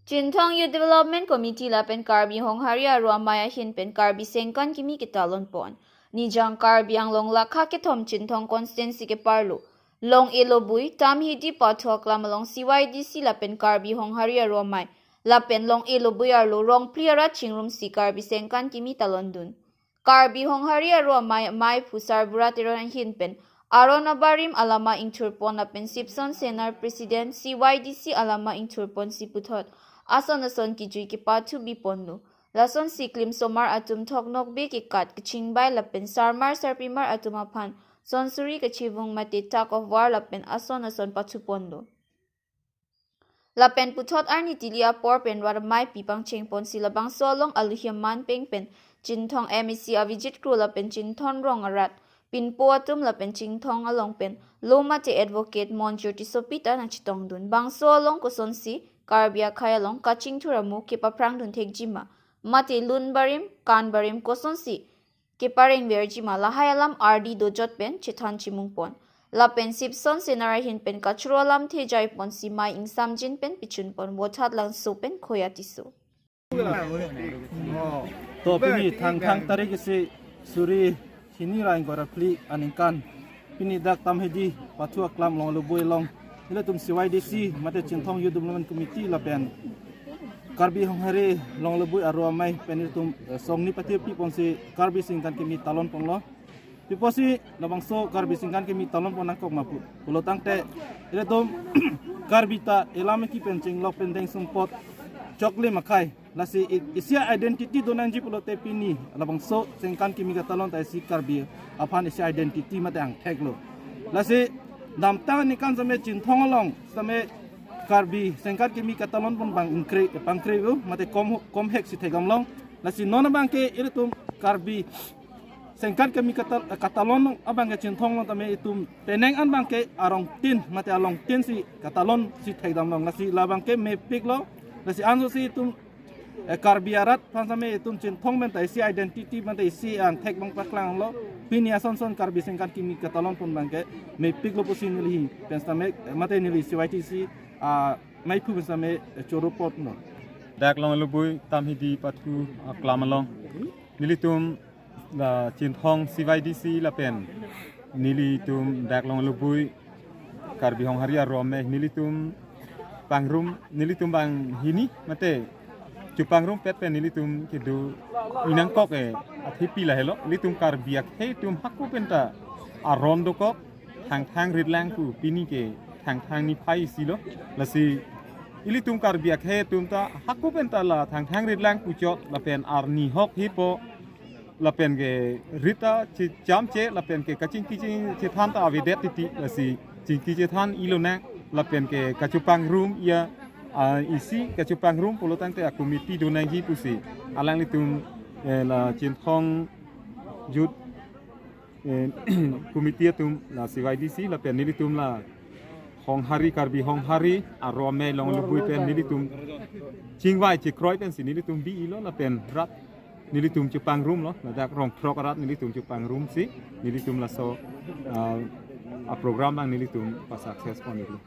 จินทองยูเดเวล็อปเมนต์คอมมิตี้ละเป็นการบิฮงฮาริอารัวมายาหินเป็นการบิเซงกันกิมีกิตาลอนปอนนี่จังการบิยังลงลักฮักเกทอมจินทองคอนสแตนซิเกปาร์ลูลงเอโลบุยตามฮิดีปัทวกลามลง CYDC ละเป็นการบิฮงฮาริอารัวมายละเป็นลงเอโลบุยอาร์ลูรองเพลียรัดชิงรุมสีการบิเซงกันกิมีตาลอนดุนการบิฮงฮาริอารัวมายไม่ผู้สารบุรัติรอนหินเป็นAronabarim alama ingturpon na pensipson senar president CYDC alama ingturpon si puthot ason ki jui ki pathu bi ponnu lason siklim somar atum thoknok be ki kat kchingbai lapen sarmar sarpimar atuma phan sonsuri ka chivung mate tak of war lapen ason pathu ponnu lapen puthot arni tilia por pen war mai pipang chengpon silabang solong aluhiam man pengpen chinthong MEC avijit kru lapen chinthon rong arat pinpo atum lapen chingthong along pen loma te advocate monjur ti sopita na chitong dun bangso along ko sonsi karbia khaya long kaching thuramu ke paprang dun thekjima mate lun barim kan barim ko sonsi ke pareng verjima lahayalam RD dojot pen chithan chimung pon lapen sipson senara hin pen kachrolam thejai pon si mai ingsam jin pen pichun pon wothat lang so pen khoyatisu to pini thang tarik se suri sini rain gora pli aningkan pini dak tam hedi pathua klam long luboi long ile tum CYDC mate chinthong youth development committee la pen karbi honghare long luboi arwa mai pen tum songni pathi pi ponse karbi singkan kimi talon ponglo piposi labangso karbi singkan kimi talon ponang kok mapu pulotang te ile tum karbita elame ki penching lok pendeng sumpot chokle makai lasi isia identity donanji pulote pini labangso sengkan kimi katalon ta si karbi aphan isia identity mate ang theklo lasi damtang ni kan same chinthong long same karbi sengkan kimi katalon pun bang incre pangkreu mate kom hek si thegam long lasi nona bangke iritum karbi sengkan kimi katalon abang ke chinthong long tame itum peneng an bangke arong tin mate along tin si katalon si thegam long lasi labangke me piklo lasi anso si itum karbiarat pansame itum chinthong men tai si identity men tai si ang thek bang paklang lo pinia son karbi sengkan kimi katalon pun bangke me piklo pusin nili pensame mate nili CYDC mai pu pensame choropot no dak long lubui tam hidi patku klamalong nilitum la chinthong CYDC la pen nilitum dak long lubui karbi hong haria rome nilitum pangrum nilitum bang hini mate Cupangrum pet pen nilitum kedu inang kok athipi la helo nilitum karbiak he tum hakku penta arondo kok thang ridlang ku pini ke thang ni phai silo lasi ilitum karbiak he tum ta hakku penta la thang ridlang ku chot la pen arni hok hipo la pen ke rita chi chamche la pen ke kaching che than ta avedet titi lasi chingki che than ilona la pen ke kachupangrum ia isi kacupang rum pulutan te komiti donanji pusi alang litum la chinthong jut komiti tum la CYDC la pen nilitum la hong hari karbi hong hari arome long lubui pen nilitum chingwai chi kroi pen si nilitum bi ilo la pen rat nilitum cupang rum lo la dak rong prokarat nilitum cupang rum si nilitum la so a program bang nilitum pas akses pon itu